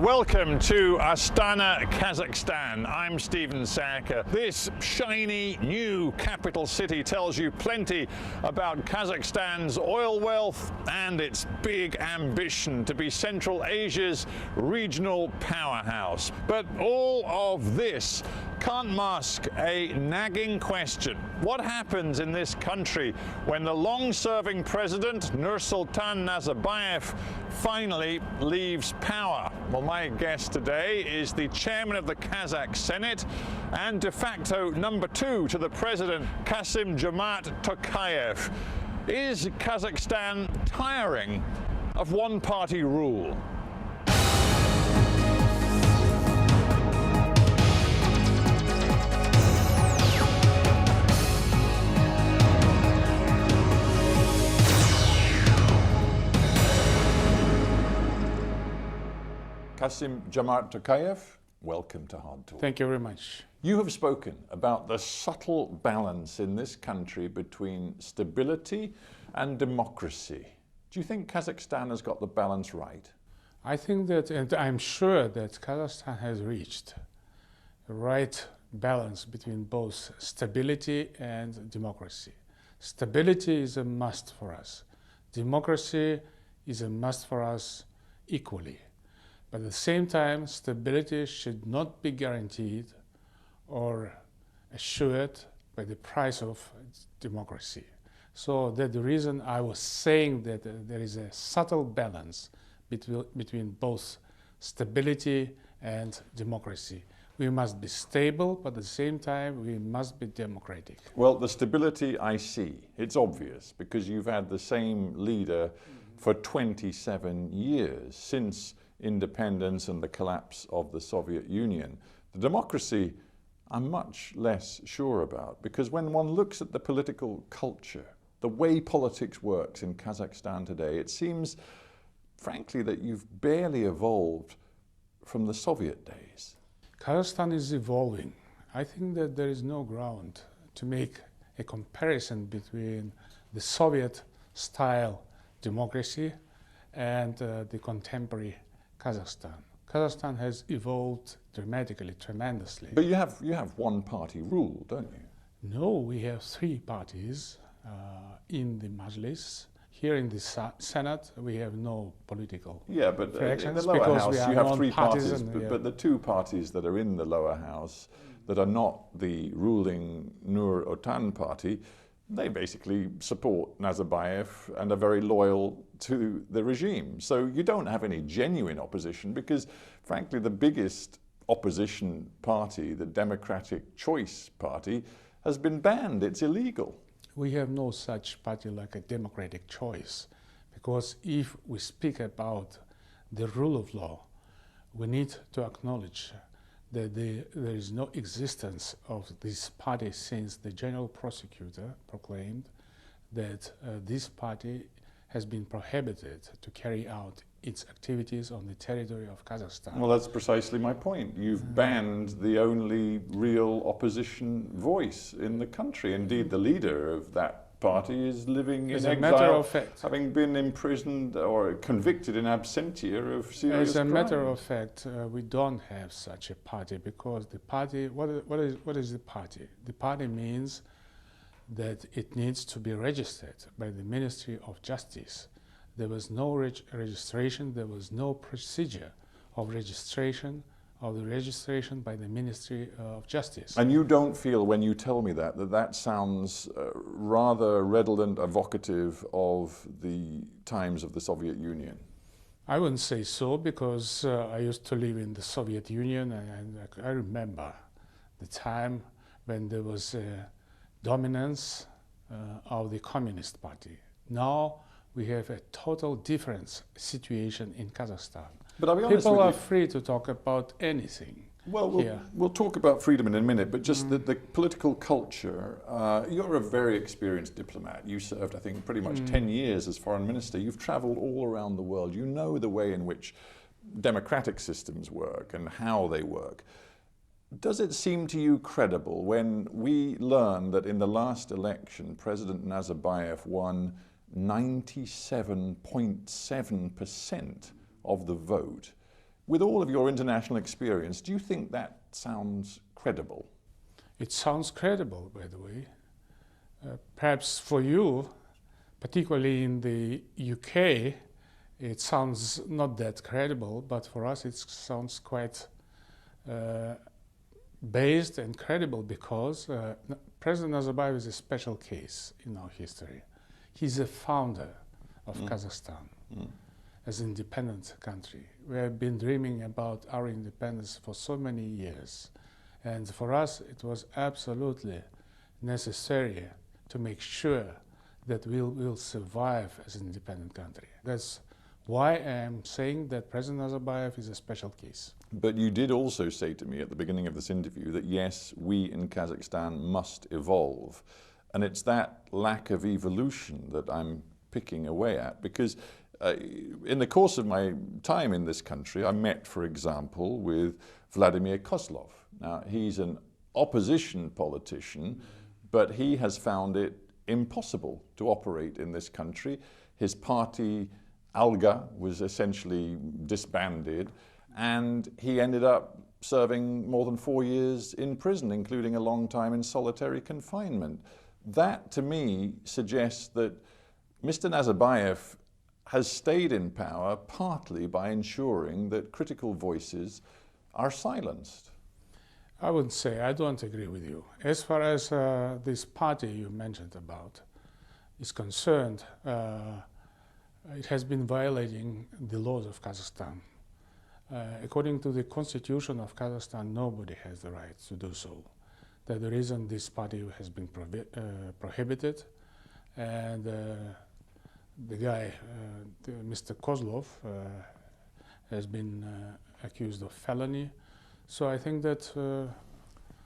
Welcome to Astana, Kazakhstan. I'm Sackur. This shiny new capital city tells you plenty about Kazakhstan's oil wealth and its big ambition to be Central Asia's regional powerhouse. But all of this can't mask a nagging question. What happens in this country when the long-serving president, Nursultan Nazarbayev, finally leaves power? Well, my guest today is the chairman of the Kazakh Senate and de facto number 2 to the president, Kassym-Jomart Tokayev. Is Kazakhstan tiring of one-party rule? Kassym-Jomart Tokayev, welcome to HARDtalk. Thank you very much. You have spoken about the subtle balance in this country between stability and democracy. Do you think Kazakhstan has got the balance right? I think that, and I'm sure that Kazakhstan has reached the right balance between both stability and democracy. Stability is a must for us. Democracy is a must for us equally. But at the same time, stability should not be guaranteed or assured by the price of democracy. So that's the reason I was saying that there is a subtle balance between both stability and democracy. We must be stable, but at the same time, we must be democratic. Well, the stability I see, it's obvious, because you've had the same leader for 27 years, since independence and the collapse of the Soviet Union. The democracy I'm much less sure about, because when one looks at the political culture, the way politics works in Kazakhstan today, it seems, frankly, that you've barely evolved from the Soviet days. Kazakhstan is evolving. I think that there is no ground to make a comparison between the Soviet-style democracy and the contemporary Kazakhstan. Kazakhstan has evolved dramatically, tremendously. But you have one-party rule, don't you? No, we have 3 parties in the Majlis. Here in the Senate, we have no political fractions. In the lower house, you have 3 parties, but the 2 parties that are in the lower house that are not the ruling Nursultan party, they basically support Nazarbayev and are very loyal to the regime. So you don't have any genuine opposition because, frankly, the biggest opposition party, the Democratic Choice Party, has been banned. It's illegal. We have no such party like a democratic choice, because if we speak about the rule of law, we need to acknowledge that there is no existence of this party since the general prosecutor proclaimed that this party has been prohibited to carry out its activities on the territory of Kazakhstan. Well, that's precisely my point. You've banned the only real opposition voice in the country. Indeed, the leader of that party is living in exile, matter of fact, having been imprisoned or convicted in absentia of serious As a crime. matter of fact, we don't have such a party, because the party, what is the party? The party means that it needs to be registered by the Ministry of Justice. There was no registration, there was no procedure of registration by the Ministry of Justice. And you don't feel, when you tell me that sounds rather redolent, evocative of the times of the Soviet Union? I wouldn't say so, because I used to live in the Soviet Union, and I remember the time when there was a dominance of the Communist Party. Now we have a total different situation in Kazakhstan. But I'll be honest People with are you. free to talk about anything. We'll talk about freedom in a minute, but just the political culture. You're a very experienced diplomat. You served, I think, pretty much 10 years as foreign minister. You've traveled all around the world. You know the way in which democratic systems work and how they work. Does it seem to you credible when we learn that in the last election, President Nazarbayev won 97.7% of the vote? With all of your international experience, do you think that sounds credible? It sounds credible, by the way. Perhaps for you, particularly in the UK, it sounds not that credible, but for us it sounds quite based and credible because President Nazarbayev is a special case in our history. He's a founder of Kazakhstan as an independent country. We have been dreaming about our independence for so many years. And for us, it was absolutely necessary to make sure that we will survive as an independent country. That's why I'm saying that President Nazarbayev is a special case. But you did also say to me at the beginning of this interview that yes, we in Kazakhstan must evolve. And it's that lack of evolution that I'm picking away at, because in the course of my time in this country, I met, for example, with Vladimir Kozlov. Now, he's an opposition politician, but he has found it impossible to operate in this country. His party, Alga, was essentially disbanded, and he ended up serving more than 4 years in prison, including a long time in solitary confinement. That, to me, suggests that Mr. Nazarbayev has stayed in power partly by ensuring that critical voices are silenced. I wouldn't say, I don't agree with you. As far as this party you mentioned about is concerned, it has been violating the laws of Kazakhstan. According to the constitution of Kazakhstan, nobody has the right to do so. That's the reason this party has been prohibited. And the guy, Mr. Kozlov, has been accused of felony. So I think that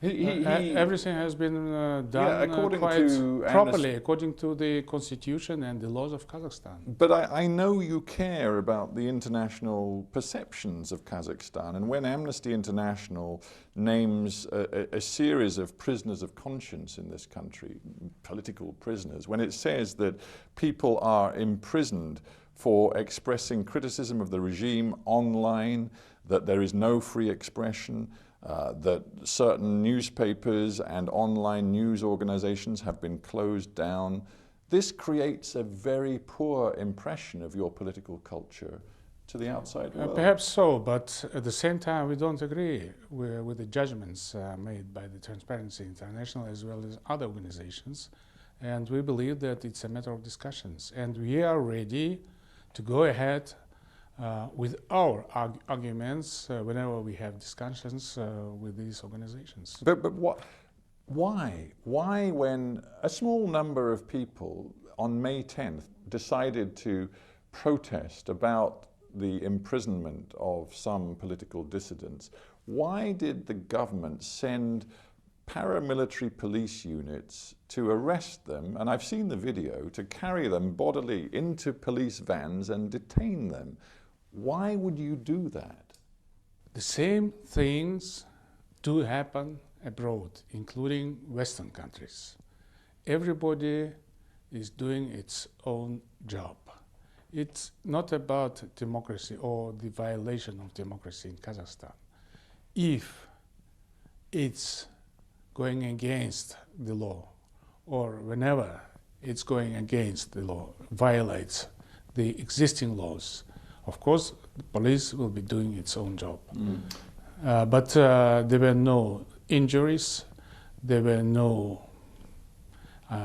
everything has been done quite properly according to the constitution and the laws of Kazakhstan. But I know you care about the international perceptions of Kazakhstan, and when Amnesty International names a series of prisoners of conscience in this country, political prisoners, when it says that people are imprisoned for expressing criticism of the regime online, that there is no free expression, that certain newspapers and online news organizations have been closed down. This creates a very poor impression of your political culture to the outside world. Perhaps so, but at the same time we don't agree with the judgments made by the Transparency International as well as other organizations, and we believe that it's a matter of discussions, and we are ready to go ahead with our arguments whenever we have discussions with these organizations. But what? Why? Why, when a small number of people on May 10th decided to protest about the imprisonment of some political dissidents, why did the government send paramilitary police units to arrest them, and I've seen the video, to carry them bodily into police vans and detain them? Why would you do that? The same things do happen abroad, including Western countries. Everybody is doing its own job. It's not about democracy or the violation of democracy in Kazakhstan. If it's going against the law, or whenever it's going against the law, violates the existing laws, of course, the police will be doing its own job. But there were no injuries, there were no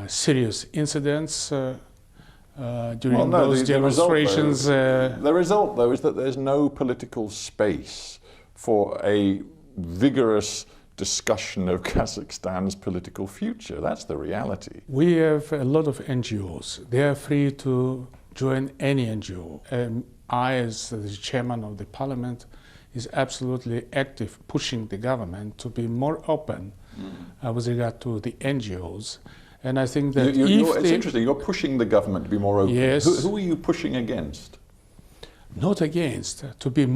serious incidents during those demonstrations. The result, though, is that there's no political space for a vigorous discussion of Kazakhstan's political future. That's the reality. We have a lot of NGOs. They are free to join any NGO. I, as the chairman of the parliament, is absolutely active pushing the government to be more open with regard to the NGOs. And I think that it's interesting, you're pushing the government to be more open. Yes. Who are you pushing against? Not against, to be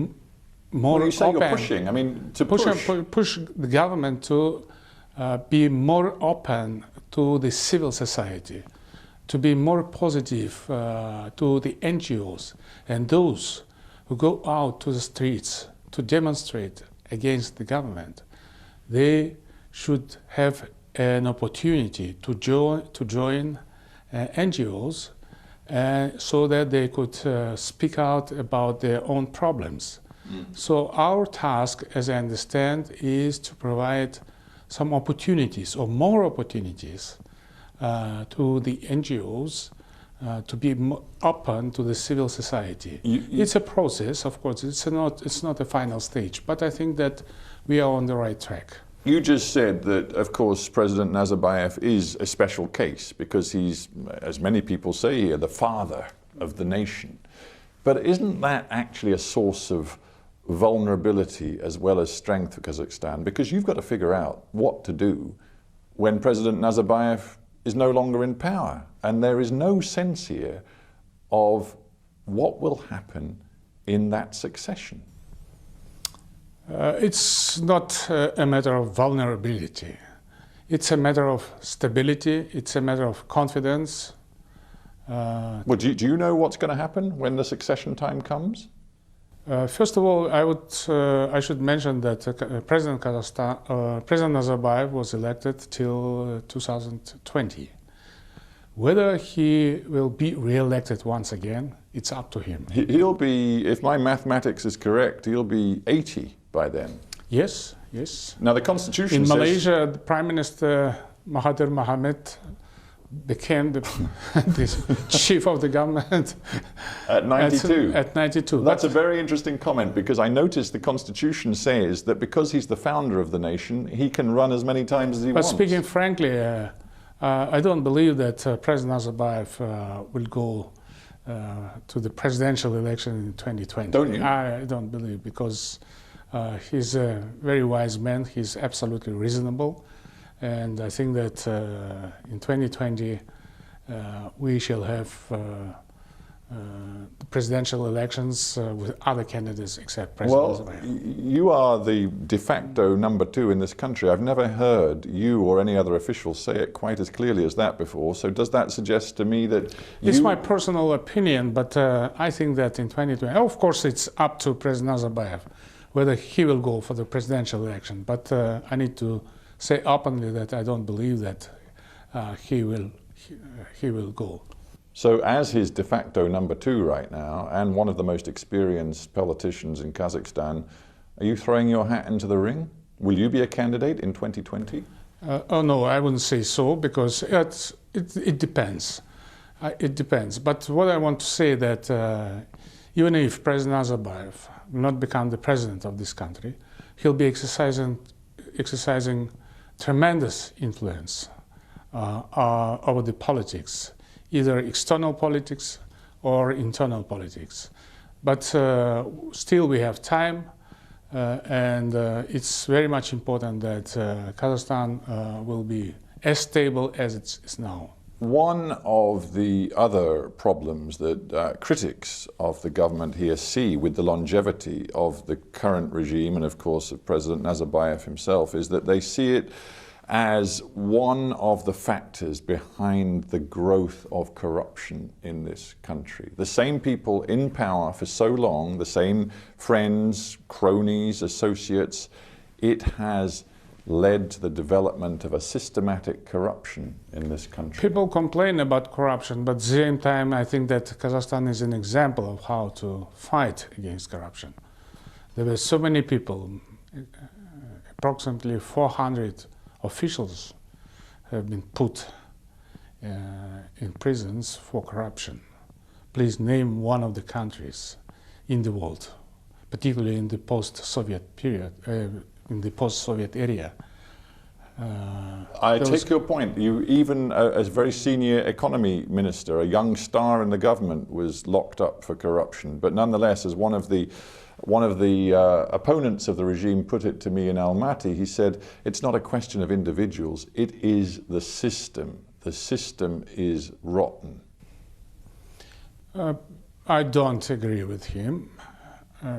more when you say open. You're pushing, I mean to push the government to be more open to the civil society, to be more positive to the NGOs and those who go out to the streets to demonstrate against the government, they should have an opportunity to join NGOs so that they could speak out about their own problems. So our task, as I understand, is to provide some opportunities or more opportunities to the NGOs to be open to the civil society. It's a process, of course. It's not a final stage, but I think that we are on the right track. You just said that, of course, President Nazarbayev is a special case because he's, as many people say here, the father of the nation. But isn't that actually a source of vulnerability as well as strength for Kazakhstan? Because you've got to figure out what to do when President Nazarbayev is no longer in power. And there is no sense here of what will happen in that succession. It's not a matter of vulnerability. It's a matter of stability. It's a matter of confidence. Well, do you know what's going to happen when the succession time comes? First of all, I should mention that President Nazarbayev was elected till 2020. Whether he will be re-elected once again, it's up to him. He'll be, if my mathematics is correct, he'll be 80 by then. Yes, yes. Now the constitution in says... Malaysia, the Prime Minister Mahathir Mohamad became the chief of the government at 92. At 92. That's a very interesting comment, because I noticed the constitution says that because he's the founder of the nation, he can run as many times as he wants. But speaking frankly, I don't believe that President Nazarbayev will go to the presidential election in 2020. Don't you? I don't believe, because he's a very wise man. He's absolutely reasonable. And I think that in 2020 we shall have the presidential elections with other candidates except President Nazarbayev. Well, you are the de facto #2 in this country. I've never heard you or any other official say it quite as clearly as that before. So does that suggest to me that It's my personal opinion, but I think that in 2020, of course it's up to President Nazarbayev whether he will go for the presidential election. But I need to say openly that I don't believe that he will go. So as his de facto #2 right now, and one of the most experienced politicians in Kazakhstan, are you throwing your hat into the ring? Will you be a candidate in 2020? Oh no, I wouldn't say so, because it depends. It depends. But what I want to say that even if President Nazarbayev will not become the president of this country, he'll be exercising tremendous influence over the politics, either external politics or internal politics. But still we have time, and it's very much important that Kazakhstan will be as stable as it is now. One of the other problems that critics of the government here see with the longevity of the current regime, and of course of President Nazarbayev himself, is that they see it as one of the factors behind the growth of corruption in this country. The same people in power for so long, the same friends, cronies, associates, it has led to the development of a systematic corruption in this country. People complain about corruption, but at the same time I think that Kazakhstan is an example of how to fight against corruption. There were so many people, approximately 400 officials have been put in prisons for corruption. Please name one of the countries in the world, particularly in the post-Soviet period, in the post-Soviet area. I take your point. You, even as a very senior economy minister, a young star in the government, was locked up for corruption. But nonetheless, as one of the opponents of the regime put it to me in Almaty, he said, it's not a question of individuals, it is the system. The system is rotten. I don't agree with him,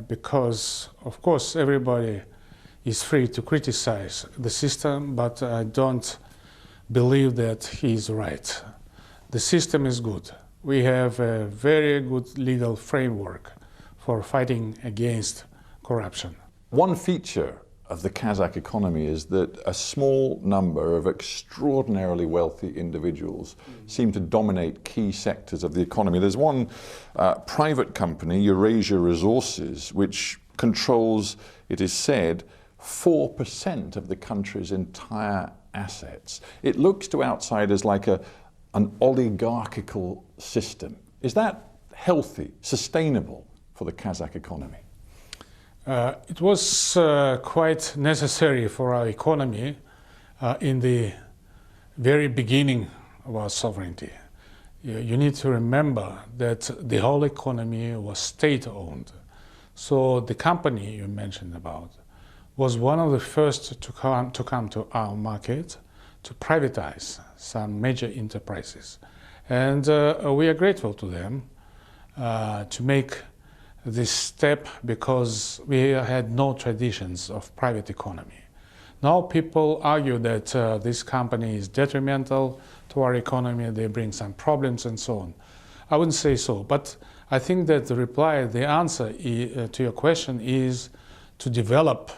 because, of course, everybody is free to criticize the system, but I don't believe that he is right. The system is good. We have a very good legal framework for fighting against corruption. One feature of the Kazakh economy is that a small number of extraordinarily wealthy individuals seem to dominate key sectors of the economy. There's one private company, Eurasia Resources, which controls, it is said, 4% of the country's entire assets. It looks to outsiders like an oligarchical system. Is that healthy, sustainable for the Kazakh economy? It was quite necessary for our economy in the very beginning of our sovereignty. You need to remember that the whole economy was state-owned. So the company you mentioned about was one of the first to come to our market to privatize some major enterprises. And we are grateful to them to make this step because we had no traditions of private economy. Now people argue that this company is detrimental to our economy, they bring some problems and so on. I wouldn't say so, but I think that the answer to your question is to develop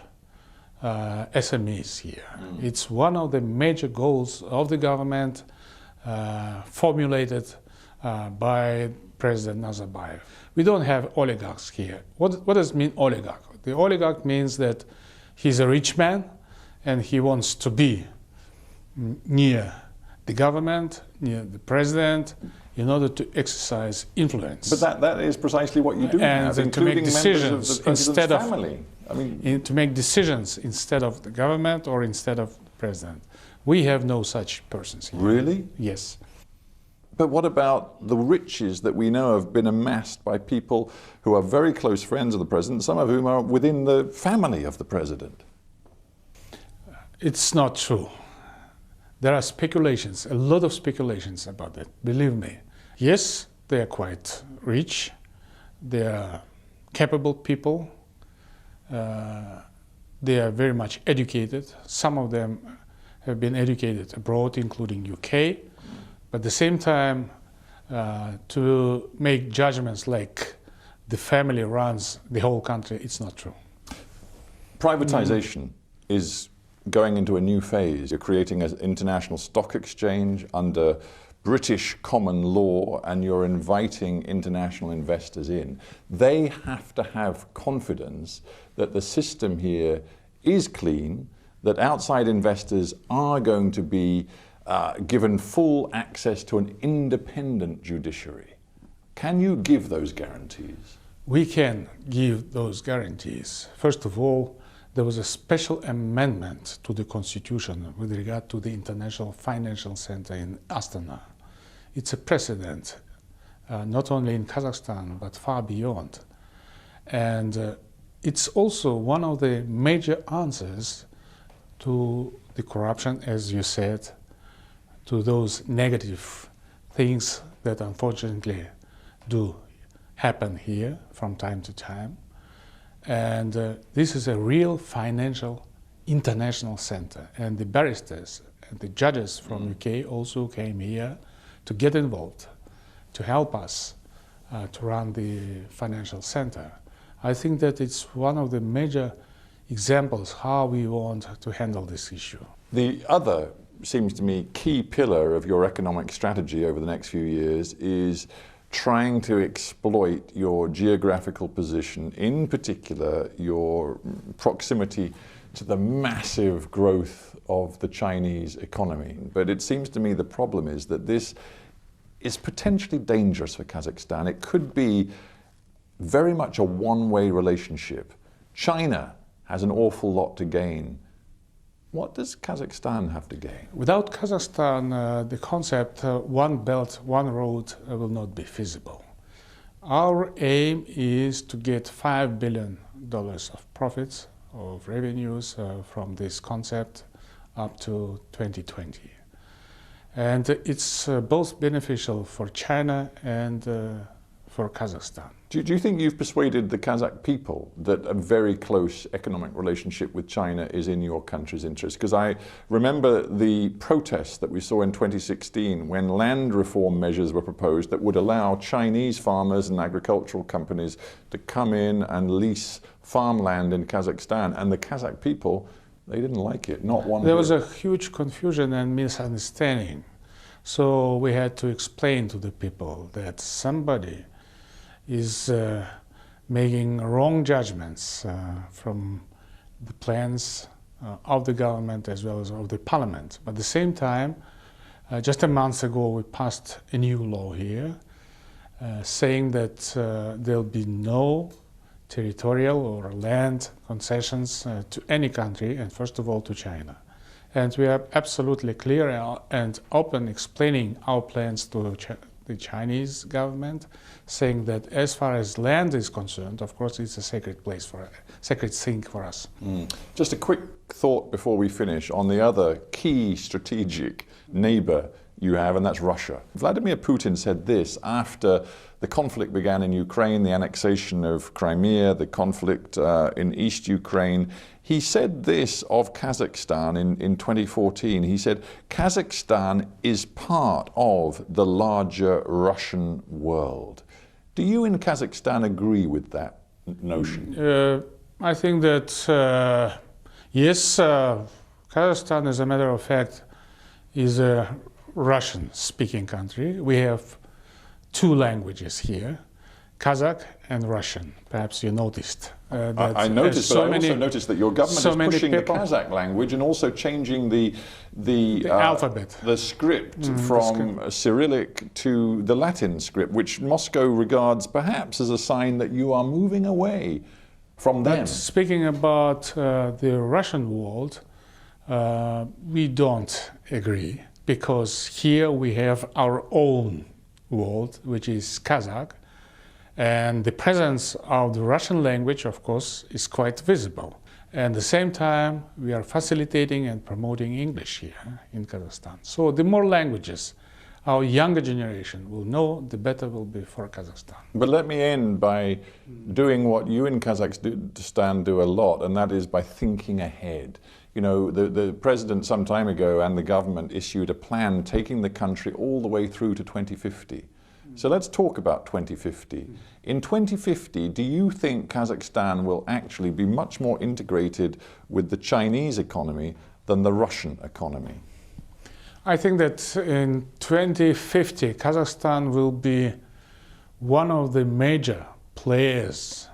SMEs here. It's one of the major goals of the government formulated by President Nazarbayev. We don't have oligarchs here. What does it mean, oligarch? The oligarch means that he's a rich man and he wants to be near the government, near the president, in order to exercise influence. But that is precisely what you do have, and to make decisions instead of family. I mean, to make decisions instead of the government or instead of the president. We have no such persons here. Really? Yes. But what about the riches that we know have been amassed by people who are very close friends of the president, some of whom are within the family of the president? It's not true. There are speculations, a lot of speculations about that, believe me. Yes, they are quite rich, they are capable people, they are very much educated. Some of them have been educated abroad, including UK. But at the same time, to make judgments like the family runs the whole country, it's not true. Privatization is going into a new phase. You're creating an international stock exchange under British common law, and you're inviting international investors in. They have to have confidence that the system here is clean, that outside investors are going to be given full access to an independent judiciary. Can you give those guarantees? We can give those guarantees. First of all, there was a special amendment to the constitution with regard to the International Financial Center in Astana. It's a precedent, not only in Kazakhstan, but far beyond. And it's also one of the major answers to the corruption, as you said, to those negative things that unfortunately do happen here from time to time. And this is a real financial international center. And the barristers and the judges from UK also came here to get involved, to help us to run the financial center. I think that it's one of the major examples how we want to handle this issue. The other, seems to me, key pillar of your economic strategy over the next few years is trying to exploit your geographical position, in particular your proximity to the massive growth of the Chinese economy. But it seems to me the problem is that this is potentially dangerous for Kazakhstan. It could be very much a one-way relationship. China has an awful lot to gain. What does Kazakhstan have to gain? Without Kazakhstan, the concept one belt, one road will not be feasible. Our aim is to get $5 billion of profits, of revenues from this concept up to 2020. And it's both beneficial for China and for Kazakhstan. Do you think you've persuaded the Kazakh people that a very close economic relationship with China is in your country's interest? Because I remember the protests that we saw in 2016 when land reform measures were proposed that would allow Chinese farmers and agricultural companies to come in and lease farmland in Kazakhstan, and the Kazakh people, they didn't like it, not one bit. There was a huge confusion and misunderstanding. So we had to explain to the people that somebody is making wrong judgments from the plans of the government as well as of the parliament. But at the same time, just a month ago, we passed a new law here saying that there'll be no territorial or land concessions to any country, and first of all to China. And we are absolutely clear and open explaining our plans to the Chinese government, saying that as far as land is concerned, of course, it's a sacred thing for us. Just a quick thought before we finish on the other key strategic neighbor you have, and that's Russia. Vladimir Putin said this after the conflict began in Ukraine, the annexation of Crimea, the conflict in East Ukraine. He said this of Kazakhstan in 2014. He said, Kazakhstan is part of the larger Russian world. Do you in Kazakhstan agree with that notion? I think that, yes, Kazakhstan, as a matter of fact, is a Russian-speaking country. We have two languages here, Kazakh and Russian. Perhaps you noticed. I noticed, but I also noticed that your government is pushing the Kazakh language and also changing the alphabet, the script from Cyrillic to the Latin script, which Moscow regards perhaps as a sign that you are moving away from them. But speaking about the Russian world, we don't agree, because here we have our own world, which is Kazakh, and the presence of the Russian language, of course, is quite visible. And at the same time, we are facilitating and promoting English here in Kazakhstan. So the more languages our younger generation will know, the better will be for Kazakhstan. But let me end by doing what you in Kazakhstan do a lot, and that is by thinking ahead. You know, the president some time ago and the government issued a plan taking the country all the way through to 2050. So let's talk about 2050. In 2050, do you think Kazakhstan will actually be much more integrated with the Chinese economy than the Russian economy? I think that in 2050, Kazakhstan will be one of the major players,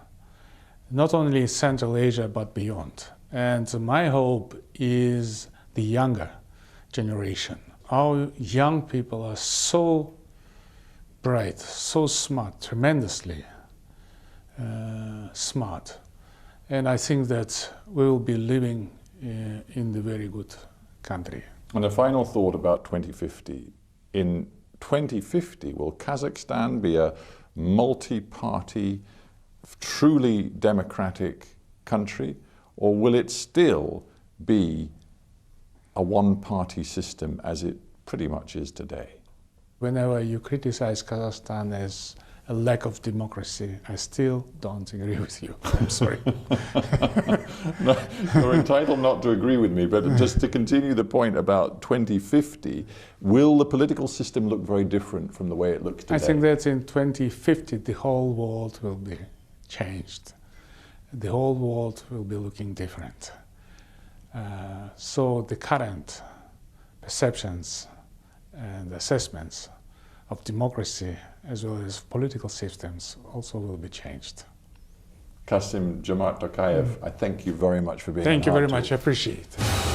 not only in Central Asia, but beyond. And my hope is the younger generation. Our young people are so bright, so smart, tremendously smart. And I think that we will be living in the very good country. And a final thought about 2050. In 2050, will Kazakhstan be a multi-party, truly democratic country, or will it still be a one-party system as it pretty much is today? Whenever you criticize Kazakhstan as a lack of democracy, I still don't agree with you. I'm sorry. No, you're entitled not to agree with me, but just to continue the point about 2050, will the political system look very different from the way it looks today? I think that in 2050 the whole world will be changed. The whole world will be looking different. So the current perceptions and assessments of democracy as well as political systems also will be changed. Kassym-Jomart Tokayev, I thank you very much for being on HARDtalk. Thank you very much, I appreciate it.